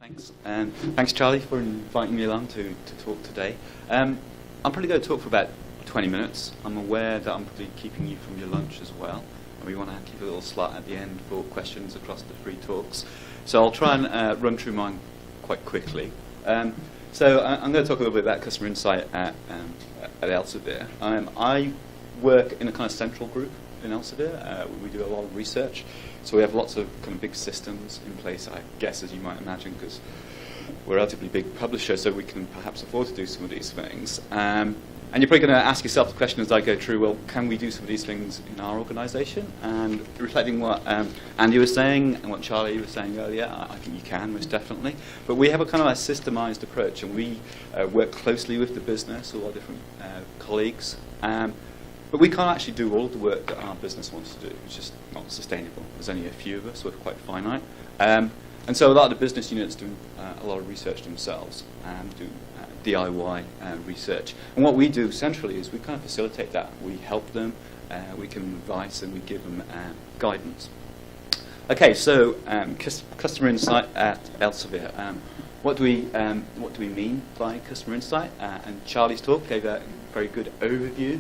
Thanks. Thanks, Charlie, for inviting me along to talk today. I'm probably going to talk for about 20 minutes. I'm aware that I'm probably keeping you from your lunch as well. And we want to keep a little slot at the end for questions across the three talks. So I'll try and run through mine quite quickly. So I'm going to talk a little bit about customer insight at Elsevier. I work in a kind of central group in Elsevier. We do a lot of research. So we have lots of kind of big systems in place, I guess, as you might imagine, because we're a relatively big publisher, so we can perhaps afford to do some of these things. And you're probably going to ask yourself the question as I go through, well, can we do some of these things in our organisation? And reflecting what Andy was saying and what Charlie was saying earlier, I think you can, most definitely. But we have a kind of a systemised approach, and we work closely with the business, all our different colleagues. But we can't actually do all of the work that our business wants to do. It's just not sustainable. There's only a few of us, so we're quite finite. And so a lot of the business units do a lot of research themselves and do DIY research. And what we do centrally is we kind of facilitate that. We help them, we give them advice, and we give them guidance. Okay, so customer insight at Elsevier. What do we mean by customer insight? And Charlie's talk gave a very good overview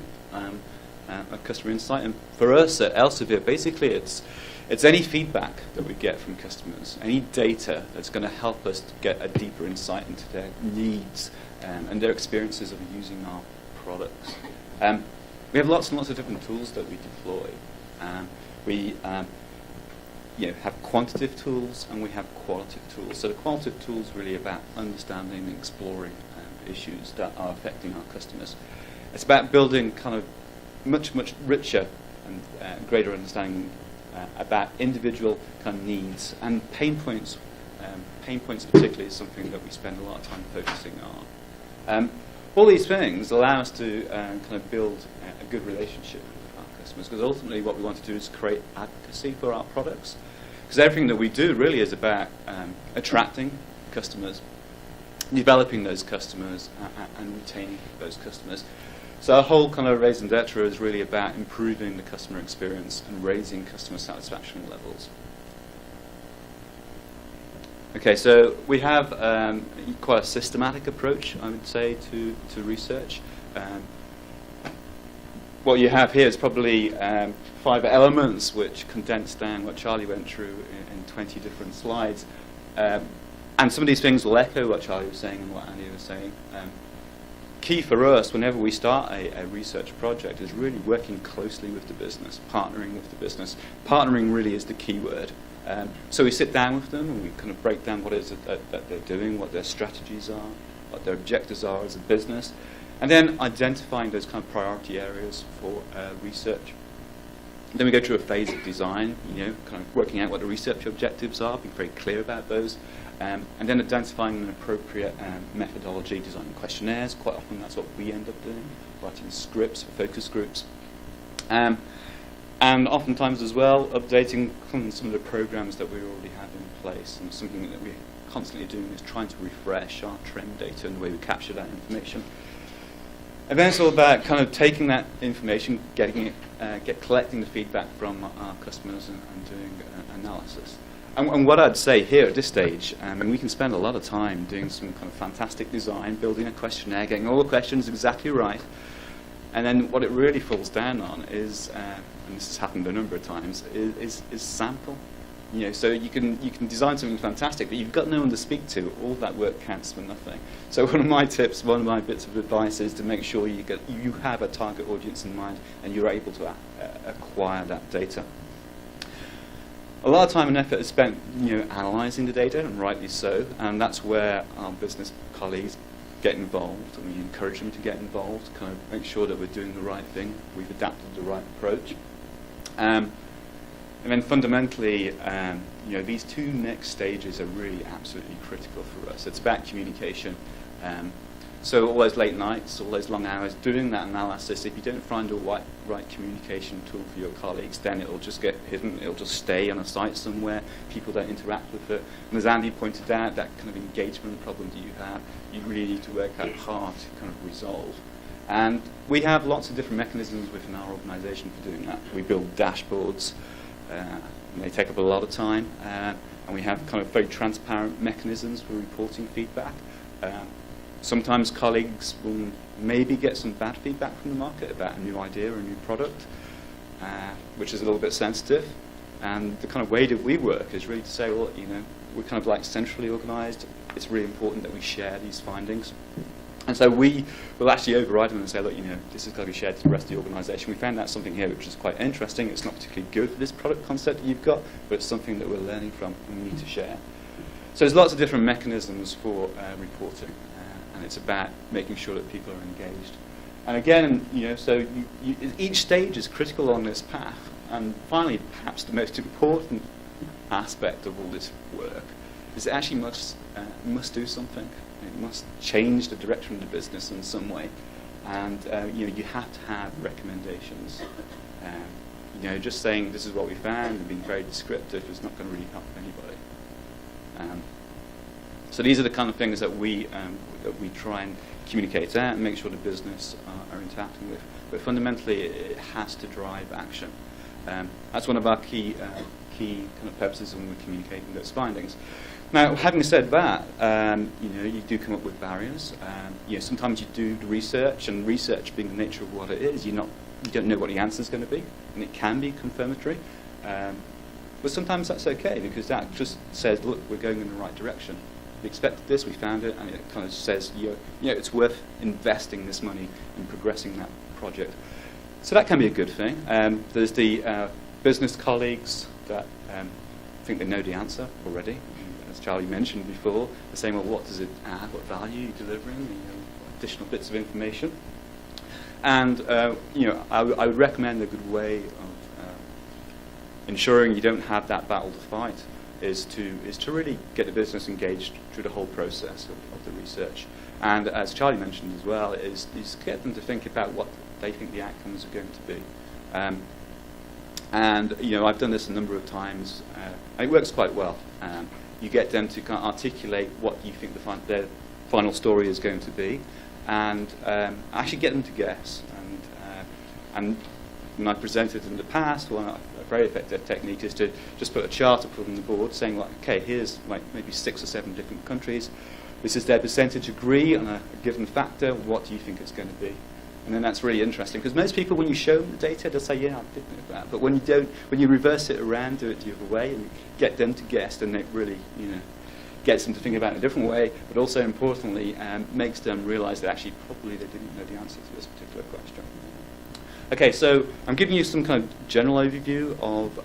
of customer insight. And for us at Elsevier, basically it's any feedback that we get from customers, any data that's going to help us to get a deeper insight into their needs and their experiences of using our products. We have lots and lots of different tools that we deploy. We have quantitative tools and we have qualitative tools. So the qualitative tools are really about understanding and exploring issues that are affecting our customers. It's about building kind of much richer and greater understanding about individual kind of needs and pain points. Pain points particularly is something that we spend a lot of time focusing on. All these things allow us to kind of build a good relationship with our customers, because ultimately what we want to do is create advocacy for our products. Because everything that we do really is about attracting customers, developing those customers, and retaining those customers. So our whole kind of raison d'etre is really about improving the customer experience and raising customer satisfaction levels. Okay, so we have quite a systematic approach, I would say, to research. What you have here is probably 5 elements which condense down what Charlie went through in 20 different slides. And some of these things will echo what Charlie was saying and what Andy was saying. Key for us whenever we start a research project is really working closely with the business, partnering with the business. Partnering really is the key word. So we sit down with them and we kind of break down what it is that they're doing, what their strategies are, what their objectives are as a business, and then identifying those kind of priority areas for research. Then we go through a phase of design, kind of working out what the research objectives are, being very clear about those. And then identifying an appropriate methodology, designing questionnaires. Quite often that's what we end up doing, writing scripts for focus groups. And oftentimes as well, updating some of the programs that we already have in place. And something that we're constantly doing is trying to refresh our trend data and the way we capture that information. And then it's all about kind of taking that information, collecting the feedback from our customers and doing analysis. And what I'd say here at this stage, and we can spend a lot of time doing some kind of fantastic design, building a questionnaire, getting all the questions exactly right. And then what it really falls down on is, and this has happened a number of times, is sample. So you can design something fantastic, but you've got no one to speak to. All that work counts for nothing. So one of my tips, one of my bits of advice is to make sure you have a target audience in mind and you're able to acquire that data. A lot of time and effort is spent, analysing the data, and rightly so, and that's where our business colleagues get involved, and we encourage them to get involved, kind of make sure that we're doing the right thing, we've adapted the right approach. And then fundamentally, these 2 next stages are really absolutely critical for us. It's about communication. So all those late nights, all those long hours, doing that analysis, if you don't find a right communication tool for your colleagues, then it'll just get hidden, it'll just stay on a site somewhere, people don't interact with it. And as Andy pointed out, that kind of engagement problem that you have, you really need to work out hard to kind of resolve. And we have lots of different mechanisms within our organisation for doing that. We build dashboards, and they take up a lot of time. And and we have kind of very transparent mechanisms for reporting feedback. Sometimes colleagues will maybe get some bad feedback from the market about a new idea or a new product, which is a little bit sensitive. And the kind of way that we work is really to say, well, we're kind of like centrally organised. It's really important that we share these findings. And so we will actually override them and say, look, this has got to be shared to the rest of the organisation. We found out something here which is quite interesting. It's not particularly good for this product concept that you've got, but it's something that we're learning from and we need to share. So there's lots of different mechanisms for reporting, and it's about making sure that people are engaged. And again, each stage is critical on this path. And finally, perhaps the most important aspect of all this work is it actually must do something. It must change the direction of the business in some way, and you have to have recommendations. Just saying this is what we found and being very descriptive is not going to really help anybody. So these are the kind of things that we try and communicate out and make sure the business are interacting with. But fundamentally, it has to drive action. That's one of our key kind of purposes when we're communicating those findings. Now, having said that, you do come up with barriers. Sometimes you do the research, and research being the nature of what it is, you don't know what the answer is going to be, and it can be confirmatory. But sometimes that's okay, because that just says, look, we're going in the right direction. We expected this, we found it, and it kind of says, it's worth investing this money in progressing that project. So that can be a good thing. There's the business colleagues that think they know the answer already. As Charlie mentioned before, they're saying, well, what does it add? What value are you delivering? Additional bits of information. And I would recommend a good way of ensuring you don't have that battle to fight is to really get the business engaged through the whole process of the research. And as Charlie mentioned as well, is get them to think about what they think the outcomes are going to be. And I've done this a number of times, and it works quite well. You get them to kind of articulate what you think their final story is going to be, and actually get them to guess. And when I presented in the past, a very effective technique is to just put a chart up on the board saying, like, okay, here's maybe 6 or 7 different countries. This is their percentage agree on a given factor. What do you think it's going to be? And then that's really interesting, because most people, when you show them the data, they'll say, yeah, I did know that. But when you don't, when you reverse it around, do it the other way, and get them to guess, then it really, gets them to think about it a different way, but also importantly, makes them realize that actually probably they didn't know the answer to this particular question. Okay, so I'm giving you some kind of general overview of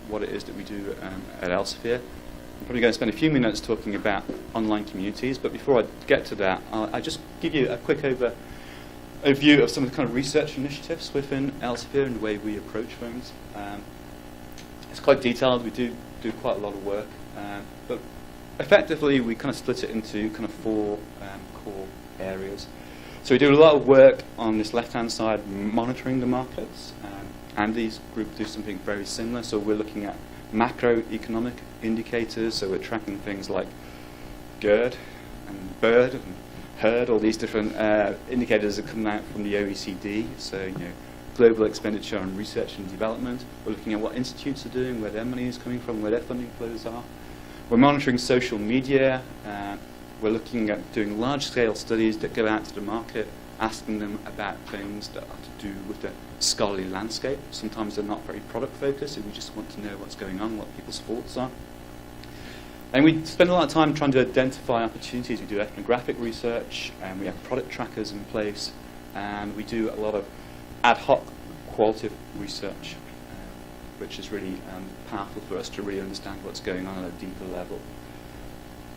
what it is that we do at Elsevier. I'm probably going to spend a few minutes talking about online communities, but before I get to that, I'll just give you a quick overview of some of the kind of research initiatives within Elsevier and the way we approach things. It's quite detailed. We do quite a lot of work, but effectively we kind of split it into kind of 4 core areas. So we do a lot of work on this left-hand side, monitoring the markets. Andy's group do something very similar. So we're looking at macroeconomic indicators. So we're tracking things like GERD and BIRD and HERD, all these different indicators that come out from the OECD. So global expenditure on research and development. We're looking at what institutes are doing, where their money is coming from, where their funding flows are. We're monitoring social media. We're looking at doing large-scale studies that go out to the market, asking them about things that are to do with the scholarly landscape. Sometimes they're not very product-focused, and we just want to know what's going on, what people's thoughts are. And we spend a lot of time trying to identify opportunities. We do ethnographic research, and we have product trackers in place, and we do a lot of ad hoc qualitative research, which is really powerful for us to really understand what's going on at a deeper level.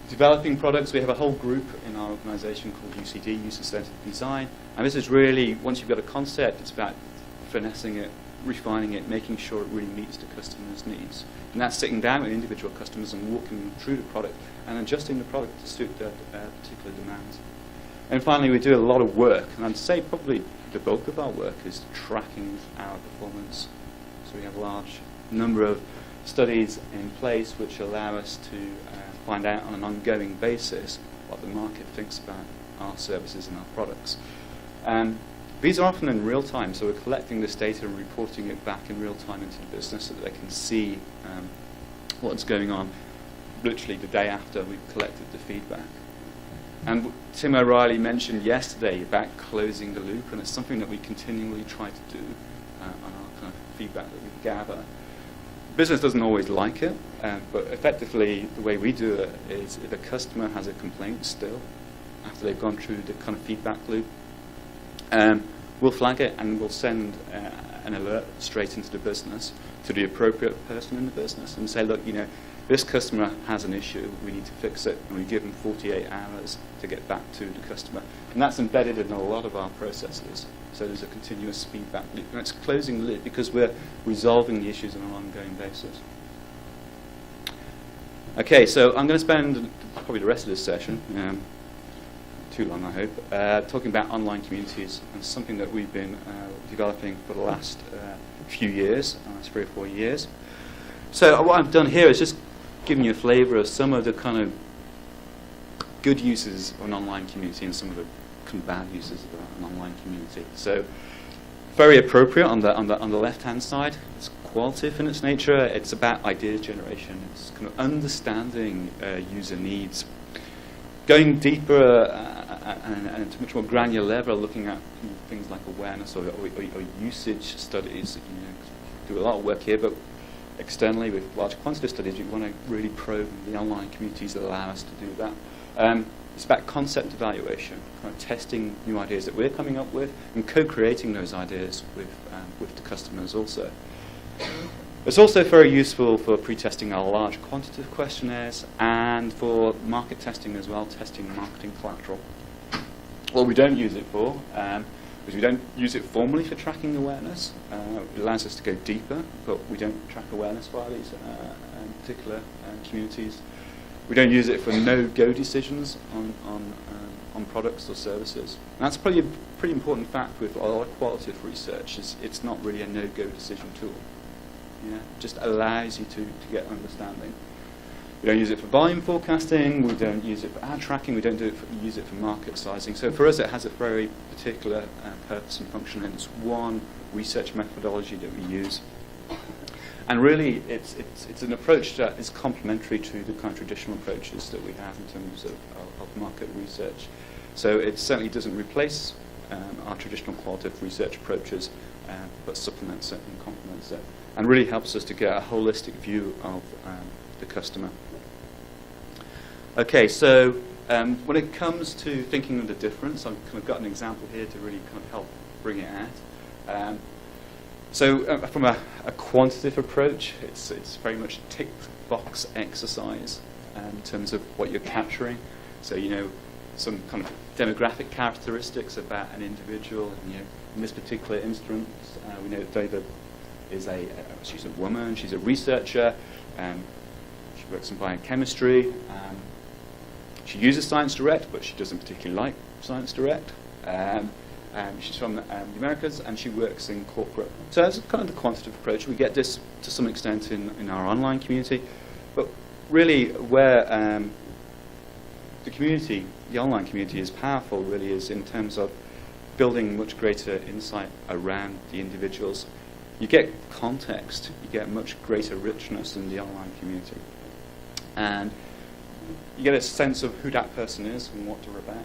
Developing products, we have a whole group in our organisation called UCD, User-Centered Design, and this is really, once you've got a concept, it's about finessing it, refining it, making sure it really meets the customer's needs. And that's sitting down with individual customers and walking them through the product and adjusting the product to suit their particular demands. And finally, we do a lot of work, and I'd say probably the bulk of our work is tracking our performance. So we have a large number of studies in place which allow us to find out on an ongoing basis what the market thinks about our services and our products. These are often in real time, so we're collecting this data and reporting it back in real time into the business so that they can see what's going on literally the day after we've collected the feedback. And Tim O'Reilly mentioned yesterday about closing the loop, and it's something that we continually try to do on our kind of feedback that we gather. Business doesn't always like it, but effectively the way we do it is if a customer has a complaint still, after they've gone through the kind of feedback loop, we'll flag it and we'll send an alert straight into the business to the appropriate person in the business and say, look, this customer has an issue, we need to fix it, and we give them 48 hours to get back to the customer. And that's embedded in a lot of our processes. So there's a continuous feedback loop. And it's closing the loop because we're resolving the issues on an ongoing basis. Okay, so I'm going to spend probably the rest of this session, too long I hope, talking about online communities, and something that we've been developing for the last few years, last 3 or 4 years. So what I've done here is just giving you a flavour of some of the kind of good uses of an online community and some of the kind of bad uses of an online community. So very appropriate on the left-hand side. It's qualitative in its nature. It's about idea generation. It's kind of understanding user needs. Going deeper and to much more granular level, looking at things like awareness or usage studies. Do a lot of work here, but externally with large quantitative studies, we want to really probe the online communities that allow us to do that. It's about concept evaluation, kind of testing new ideas that we're coming up with and co-creating those ideas with the customers also. It's also very useful for pre-testing our large quantitative questionnaires and for market testing as well, testing marketing collateral. What we don't use it for is we don't use it formally for tracking awareness. It allows us to go deeper, but we don't track awareness via these particular communities. We don't use it for no-go decisions on products or services. And that's probably a pretty important fact with a lot of qualitative research. It's not really a no-go decision tool. It just allows you to get understanding. We don't use it for volume forecasting. We don't use it for ad tracking. We don't use it for market sizing. So for us, it has a very particular purpose and function, and it's one research methodology that we use. And really, it's an approach that is complementary to the kind of traditional approaches that we have in terms of market research. So it certainly doesn't replace our traditional qualitative research approaches, but supplements it and complements it, and really helps us to get a holistic view of the customer. Okay, so when it comes to thinking of the difference, I've kind of got an example here to really kind of help bring it out. So from a quantitative approach, it's very much a tick box exercise in terms of what you're capturing. So some kind of demographic characteristics about an individual. And, in this particular instance, we know that David is she's a woman. She's a researcher. She works in biochemistry. She uses Science Direct, but she doesn't particularly like Science Direct. She's from the Americas, and she works in corporate. So that's kind of the quantitative approach. We get this to some extent in our online community, but really where the online community is powerful really is in terms of building much greater insight around the individuals. You get context, you get much greater richness in the online community. And you get a sense of who that person is and what they're about.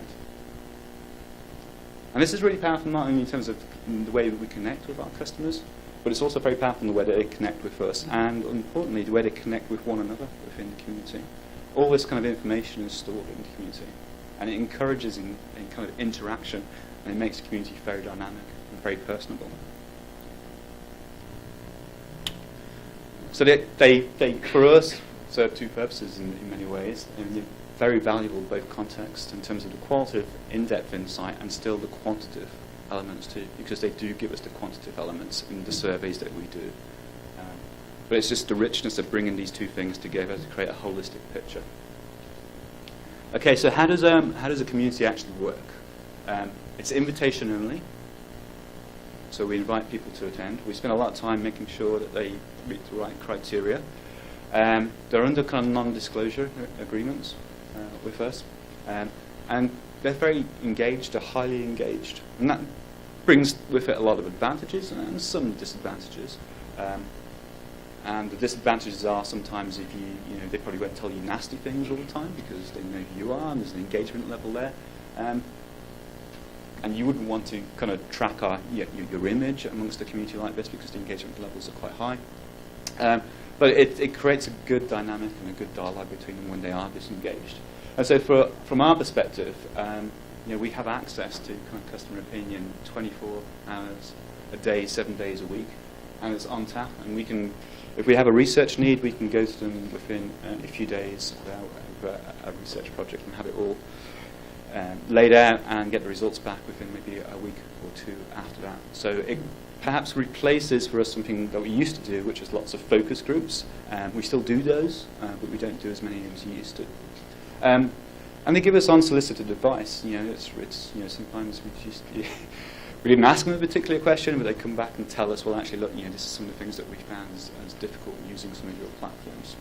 And this is really powerful not only in terms of the way we connect with our customers, but it's also very powerful in the way that they connect with us, and importantly, the way they connect with one another within the community. All this kind of information is stored in the community, and it encourages in kind of interaction, and it makes the community very dynamic and very personable. So they for us, serve two purposes in many ways. And they're very valuable, both context in terms of the qualitative, in-depth insight, and still the quantitative elements too, because they do give us the quantitative elements in the surveys that we do. But it's just the richness of bringing these two things together to create a holistic picture. Okay, so how does a community actually work? It's invitation only. So we invite people to attend. We spend a lot of time making sure that they meet the right criteria. They're under kind of non-disclosure agreements with us. And they're very engaged, they're highly engaged. And that brings with it a lot of advantages and some disadvantages. And the disadvantages are sometimes if they probably won't tell you nasty things all the time because they know who you are and there's an engagement level there. And you wouldn't want to kind of track your image amongst a community like this because the engagement levels are quite high. But it creates a good dynamic and a good dialogue between them when they are disengaged. And so from our perspective, we have access to kind of customer opinion 24 hours a day, 7 days a week, and it's on tap. And we can, if we have a research need, we can go to them within a few days about a research project and have it all laid out and get the results back within maybe a week or two after that. So it perhaps replaces for us something that we used to do, which is lots of focus groups. We still do those, but we don't do as many as we used to. And they give us unsolicited advice. Sometimes we didn't ask them a particular question, but they come back and tell us, well, actually, look, this is some of the things that we found as difficult using some of your platforms,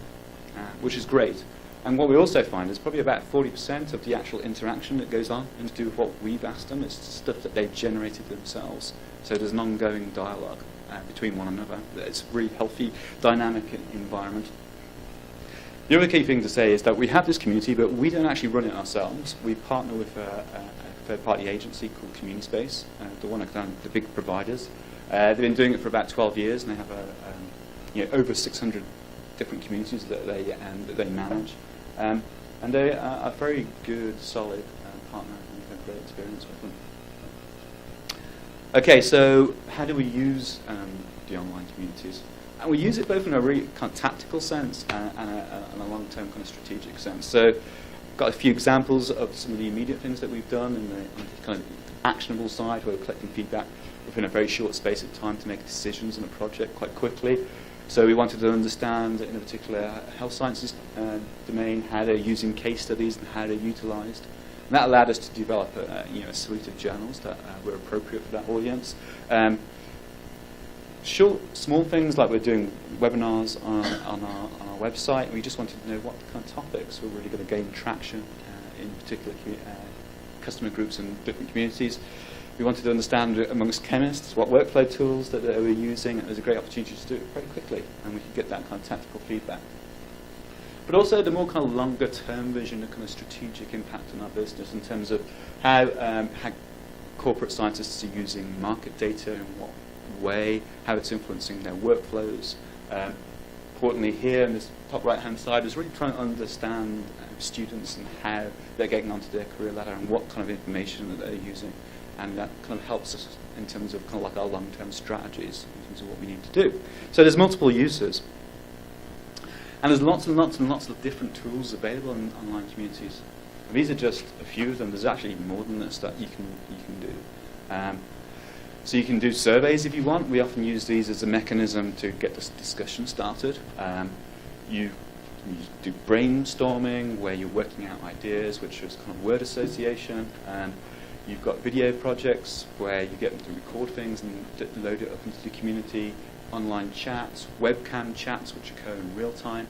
which is great. And what we also find is probably about 40% of the actual interaction that goes on and to do with what we've asked them. It's stuff that they've generated themselves. So there's an ongoing dialogue between one another. It's a really healthy, dynamic environment. The other key thing to say is that we have this community, but we don't actually run it ourselves. We partner with a third-party agency called CommuniSpace, one of the big providers. They've been doing it for about 12 years, and they have over 600 different communities that they manage. And they are a very good, solid partner, and we've had great experience with them. Okay, so how do we use the online communities? And we use it both in a really kind of tactical sense and a long-term kind of strategic sense. So I've got a few examples of some of the immediate things that we've done on the kind of actionable side, where we're collecting feedback within a very short space of time to make decisions on a project quite quickly. So we wanted to understand, in a particular health sciences domain, how they're using case studies and how they're utilised. And that allowed us to develop a suite of journals that were appropriate for that audience. Short, small things like we're doing webinars on our website, and we just wanted to know what kind of topics were really going to gain traction in particular customer groups and different communities. We wanted to understand amongst chemists what workflow tools that they were using, and it was a great opportunity to do it very quickly, and we could get that kind of tactical feedback. But also the more kind of longer term vision, the kind of strategic impact on our business in terms of how corporate scientists are using market data, in what way, how it's influencing their workflows. Importantly here in this top right hand side is really trying to understand students and how they're getting onto their career ladder and what kind of information that they're using. And that kind of helps us in terms of kind of like our long-term strategies, in terms of what we need to do. So there's multiple uses. And there's lots and lots and lots of different tools available in online communities. And these are just a few of them. There's actually more than this that you can do. So you can do surveys if you want. We often use these as a mechanism to get this discussion started. You do brainstorming, where you're working out ideas, which is kind of word association. You've got video projects where you get them to record things and load it up into the community. Online chats, webcam chats, which occur in real time.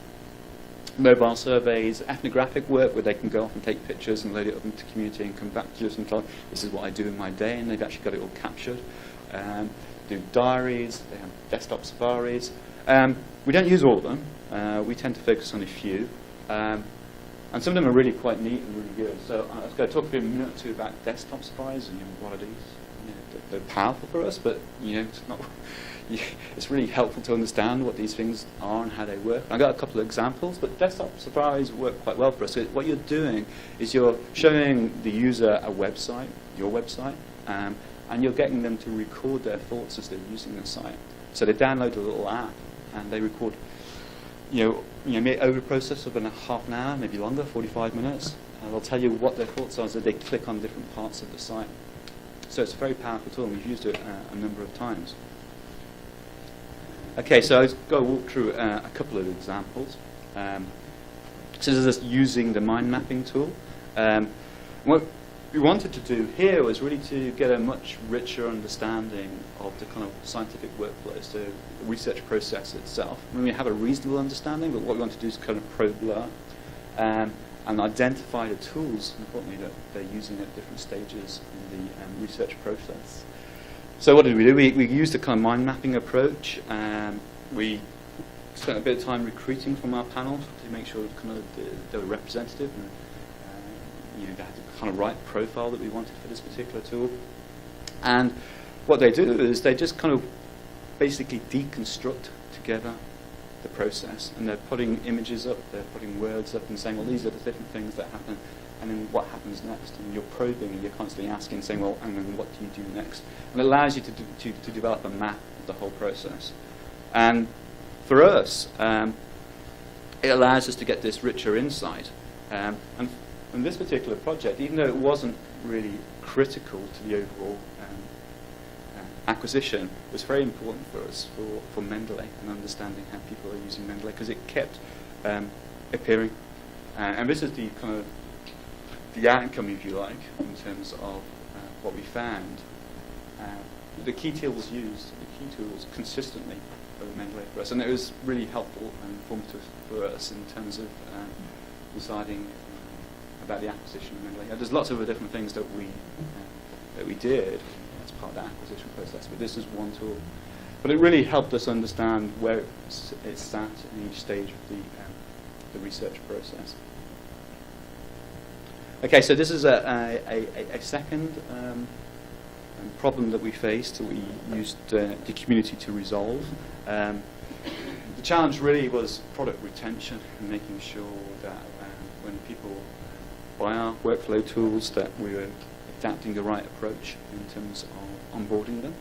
Mobile surveys, ethnographic work where they can go off and take pictures and load it up into the community and come back to us and tell, this is what I do in my day, and they've actually got it all captured. Do diaries, they have desktop safaris. We don't use all of them. We tend to focus on a few. And some of them are really quite neat and really good. So I was going to talk for a minute or two about desktop safaris and what are these. They're powerful for us, but it's not. It's really helpful to understand what these things are and how they work. I've got a couple of examples, but desktop safaris work quite well for us. So what you're doing is you're showing the user a website, your website, and you're getting them to record their thoughts as they're using the site. So they download a little app and they record, maybe over a process of half an hour, maybe longer, 45 minutes. And they'll tell you what their thoughts are as they click on different parts of the site. So it's a very powerful tool, and we've used it a number of times. Okay, so I'll go walk through a couple of examples. So this is us using the mind mapping tool. What we wanted to do here was really to get a much richer understanding of the kind of scientific workflows, the research process itself. I mean, we have a reasonable understanding, but what we want to do is kind of probe that and identify the tools, importantly, that they're using at different stages in the research process. So what did we do? We used a kind of mind mapping approach. We spent a bit of time recruiting from our panel to make sure kind of they were representative and they had the kind of right profile that we wanted for this particular tool. And what they do is they just kind of basically deconstruct together the process, and they're putting images up, they're putting words up and saying, well, these are the different things that happen, and then what happens next, and you're probing and you're constantly asking, saying, well, and then what do you do next? And it allows you to develop a map of the whole process. And for us, it allows us to get this richer insight. And this particular project, even though it wasn't really critical to the overall acquisition, was very important for us for Mendeley and understanding how people are using Mendeley, because it kept appearing. And this is the kind of the outcome, if you like, in terms of what we found. The key tools consistently for Mendeley for us, and it was really helpful and informative for us in terms of deciding about the acquisition of Mendeley. There's lots of other different things that we did as part of that acquisition process, but this is one tool. But it really helped us understand where it sat in each stage of the research process. Okay, so this is a second problem that we faced that we used the community to resolve. The challenge really was product retention and making sure that when people buy our workflow tools that we were adapting the right approach in terms of onboarding them.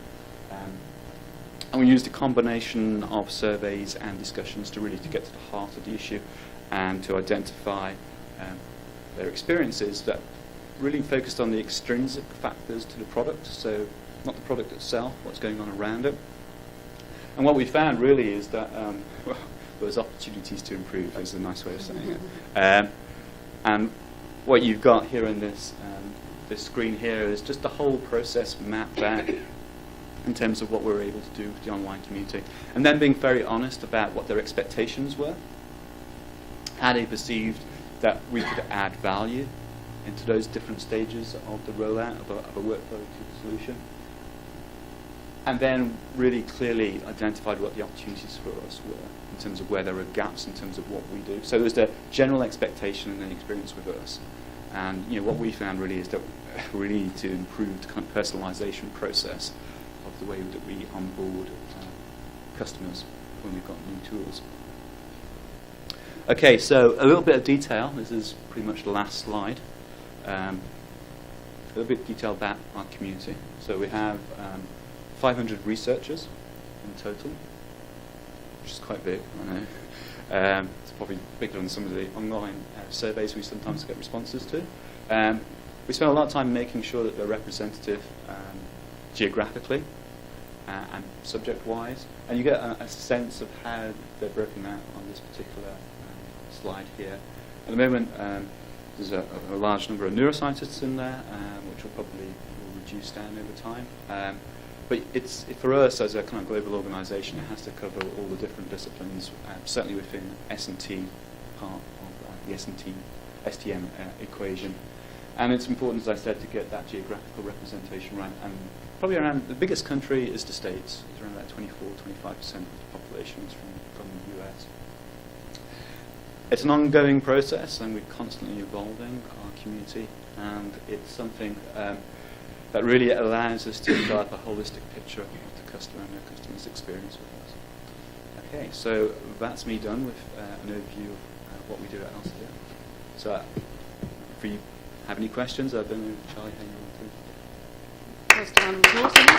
And we used a combination of surveys and discussions to really get to the heart of the issue and to identify their experiences that really focused on the extrinsic factors to the product, so not the product itself, what's going on around it. And what we found really is that well, there's opportunities to improve, is a nice way of saying it. And what you've got here in this screen here is just the whole process mapped out in terms of what we're able to do with the online community. And then being very honest about what their expectations were, how they perceived that we could add value into those different stages of the rollout of a workflow solution. And then really clearly identified what the opportunities for us were in terms of where there were gaps in terms of what we do. So there's the general expectation and the experience with us. And what we found really is that we need to improve the kind of personalization process of the way that we onboard customers when we've got new tools. Okay, so a little bit of detail. This is pretty much the last slide. A little bit of detail about our community. So we have 500 researchers in total, which is quite big, I know. It's probably bigger than some of the online surveys we sometimes get responses to. We spend a lot of time making sure that they're representative geographically and subject-wise, and you get a sense of how they're broken out on this particular slide here. At the moment, there's a large number of neuroscientists in there, which will probably reduce down over time. But it's for us as a kind of global organisation, it has to cover all the different disciplines, certainly within S&T part of the S&T STM equation. And it's important, as I said, to get that geographical representation right. And probably around the biggest country is the States. It's around about 24-25% of the population is from the US. It's an ongoing process, and we're constantly evolving our community, and it's something that really allows us to develop a holistic picture of the customer and the customer's experience with us. Okay, so that's me done with an overview of what we do at Elsevier. So if you have any questions, I don't know, Charlie, how you want to. First round of applause.